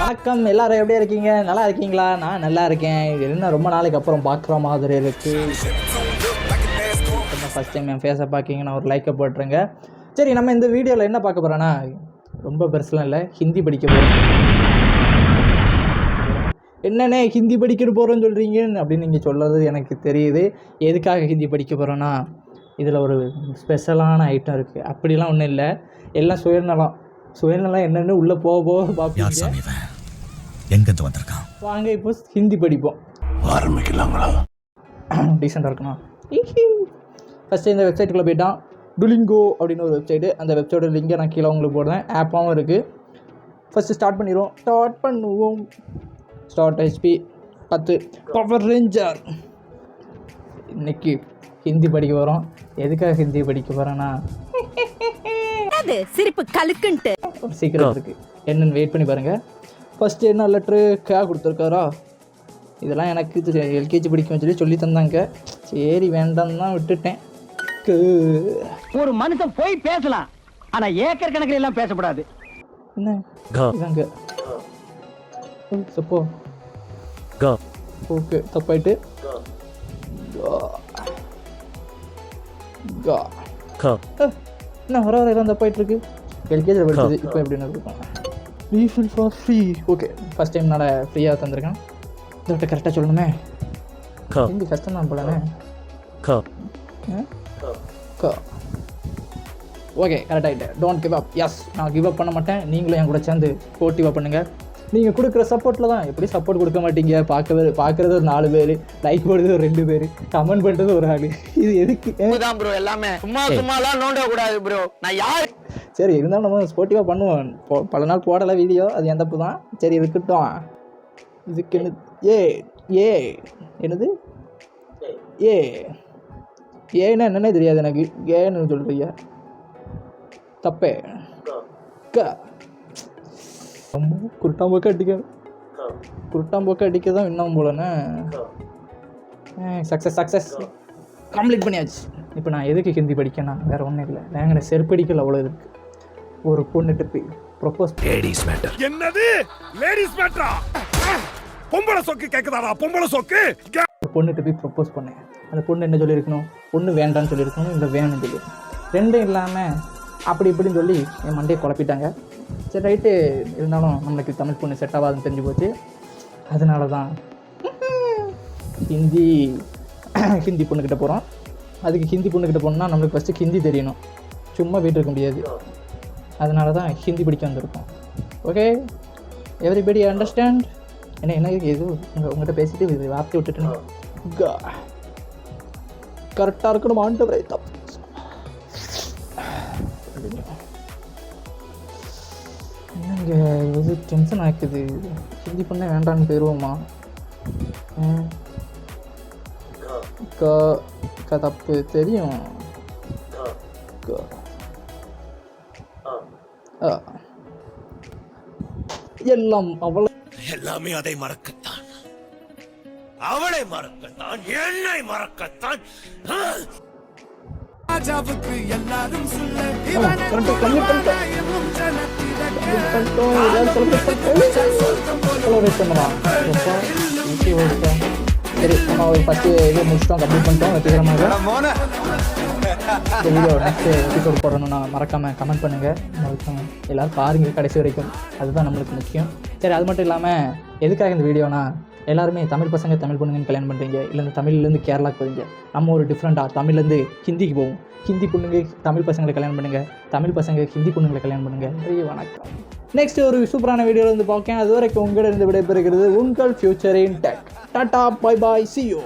வணக்கம், எல்லாரும் எப்படி இருக்கீங்க? நல்லா இருக்கீங்களா? நான் நல்லா இருக்கேன். என்ன ரொம்ப நாளைக்கு அப்புறம் பார்க்குற மாதிரி இருக்குது. ஃபஸ்ட் டைம் என் ஃபேஸை பார்க்கிங்கன்னா ஒரு லைக்கை போட்டுருங்க. சரி, நம்ம இந்த வீடியோவில் என்ன பார்க்க போகிறோன்னா, ரொம்ப பெருசுலாம் இல்லை, ஹிந்தி படிக்க போகிறோம். என்னென்ன ஹிந்தி படிக்க போகிறோன்னு சொல்கிறீங்க அப்படின்னு நீங்கள் சொல்கிறது எனக்கு தெரியுது. எதுக்காக ஹிந்தி படிக்க போகிறோன்னா, இதில் ஒரு ஸ்பெஷலான ஐட்டம் இருக்குது. அப்படிலாம் ஒன்றும் இல்லை, எல்லாம் சுயநலம் என்னென்னு உள்ளே போக பார்ப்பீங்க. எங்கேருந்து வந்திருக்கான்? வாங்க இப்போ ஹிந்தி படிப்போம். ஆரம்பிக்கலாங்களா? டீசெண்டாக இருக்கணும். ஃபஸ்ட்டு இந்த வெப்சைட்டுக்குள்ளே போயிட்டான். டுலிங்கோ அப்படின்னு ஒரு வெப்சைட்டு. அந்த வெப்சைட்டோட லிங்கை நான் கீழே உங்களுக்கு போடுறேன். ஆப்பாகவும் இருக்குது. ஃபஸ்ட்டு ஸ்டார்ட் பண்ணுவோம். Start HP 10 power ranger. இன்னைக்கு ஹிந்தி படிக்க போகிறோம். எதுக்காக ஹிந்தி படிக்க போகிறேன்னா, சிரிப்பு கலுக்குன்ட்டு ஒரு சீக்கிரம் இருக்குது. என்னென்னு வெயிட் பண்ணி பாருங்கள். ஃபஸ்ட்டு என்ன லெட்ரு கே கொடுத்துருக்காரா? இதெல்லாம் எனக்கு LKG படிக்கும் சொல்லி தந்தாங்க. சரி வேண்டாம் தான் விட்டுட்டேன். ஒரு மனுஷன் போய் பேசலாம், ஆனா ஏக்கர் கணக்கில் எல்லாம் பேசக்கூடாது. என்ன இதாங்க சப்போ ஓகே, தப்பாயிட்டு. என்ன வர எல்லாம் தப்பாயிட்டு இருக்கு. LKG படிச்சது இப்போ எப்படின்னு இருக்கும். Refill for free. Okay, first time நான் ஃப்ரீயாக தந்திருக்கேன். இதோட கரெக்டாக சொல்லணுமே, ஹிந்தி கஷ்டம் தான் போலண்ணே. ஓகே, கரெக்டாகிட்டேன். Don't give up. எஸ், நான் கிவ் அப் பண்ண மாட்டேன். நீங்களும் என் கூட சேர்ந்து போட்டிவாக பண்ணுங்கள். நீங்கள் கொடுக்குற சப்போர்ட்டில் தான். எப்படி சப்போர்ட் கொடுக்க மாட்டீங்க? பார்க்குறது ஒரு 4 பேர், லைக் போடுறது ஒரு 2 பேர், கமெண்ட் பண்ணுறது ஒரு ஆள். இது எதுக்கு தான் ப்ரோ? எல்லாமே சும்மாலாம் நோண்ட கூடாது ப்ரோ. நான் யார்? சரி, இருந்தாலும் நம்ம ஸ்போர்ட்டிவாக பண்ணுவோம். பல நாள் போடலை வீடியோ, அது என் தப்பு தான். சரி, இருக்கட்டும். இதுக்கு என்னது ஏன்னா என்னன்னே தெரியாது எனக்கு. ஏன்னு சொல்கிறீங்க தப்பே. குருட்டாம்போக்க அடிக்க தான் இன்னும் போலண்ணே. சக்ஸஸ் கம்ப்ளீட் பண்ணியாச்சு. இப்போ நான் எதுக்கு ஹிந்தி படிக்கணும்? வேறு ஒன்றும் இல்லை, வேங்கின செருப்படிக்கல் அவ்வளோ இருக்குது. ஒரு பொண்ணுட்டு போய் ப்ரொப்போஸ். என்னது லேடிஸ் மேட்டரா? பொம்பளை சொக்கு கேக்குதாடா? பொம்பளை சொக்கு. பொண்ணுட்டு போய் ப்ரொப்போஸ் பண்ணேன். அந்த பொண்ணு என்ன சொல்லியிருக்கணும்? பொண்ணு வேண்டான்னு சொல்லியிருக்கணும், இல்லை வேணும்னு சொல்லி. ரெண்டும் இல்லாமல் அப்படி இப்படின்னு சொல்லி என் மண்டையை குழப்பிட்டாங்க. சரி ரைட்டு, இருந்தாலும் நம்மளுக்கு தமிழ் பொண்ணு செட் ஆகாதுன்னு தெரிஞ்சு போச்சு. அதனால தான் ஹிந்தி பொண்ணுக்கிட்ட போகிறோம். அதுக்கு ஹிந்தி பொண்ணுக்கிட்ட போகணுன்னா நம்மளுக்கு ஃபஸ்ட்டு ஹிந்தி தெரியணும். சும்மா வீட்டு இருக்க முடியாது. அதனால தான் ஹிந்தி படிக்க வந்திருக்கோம். Okay, everybody understand? என்ன எது உங்கள்கிட்ட பேசிட்டு இது வார்த்தை விட்டுட்டேன். கரெக்டாக இருக்கணும். ஆண்டவரே, தப்பு என்னங்க எது டென்ஷன் ஆக்குது. ஹிந்தி பண்ண வேண்டான்னு போயிடுவோமா? தப்பு தெரியும். எல்லாம் அவளை எல்லாமே அதை மறக்கத்தான், அவளை மறக்கத்தான், என்னை மறக்கத்தான். ராஜாவுக்கு எல்லாரும் சொல்ல சரி, நம்ம ஒரு 10 இது முடிச்சிட்டோம், கம்ப்ளீட் பண்ணிட்டோம் வெற்றிகரமாக. இந்த வீடியோ நெக்ஸ்ட் எபிசோட் போடணும்னா மறக்காமல் கமெண்ட் பண்ணுங்கள். எல்லோரும் பாருங்கள் கடைசி வரைக்கும், அதுதான் நம்மளுக்கு முக்கியம். சரி, அது மட்டும் இல்லாமல் எதுக்காக இந்த வீடியோனா, எல்லாருமே தமிழ் பசங்க தமிழ் பொண்ணுங்கன்னு கல்யாணம் பண்ணுறீங்க, இல்லை இந்த தமிழ்லேருந்து கேரளாவுக்கு போவீங்க. நம்ம ஒரு டிஃப்ரெண்ட்டாக தமிழ்லேருந்து ஹிந்திக்கு போவோம். ஹிந்தி பொண்ணுங்க தமிழ் பசங்களை கல்யாணம் பண்ணுங்கள், தமிழ் பசங்க ஹிந்தி பொண்ணுங்களை கல்யாணம் பண்ணுங்கள். வணக்கம். நெக்ஸ்ட் ஒரு சூப்பரான வீடியோவில் வந்து பார்க்கேன். அது வரைக்கும் உங்களிடம் இருந்து விடைபெறுகிறது உங்கள் future in tech. Tata, bye bye, see you.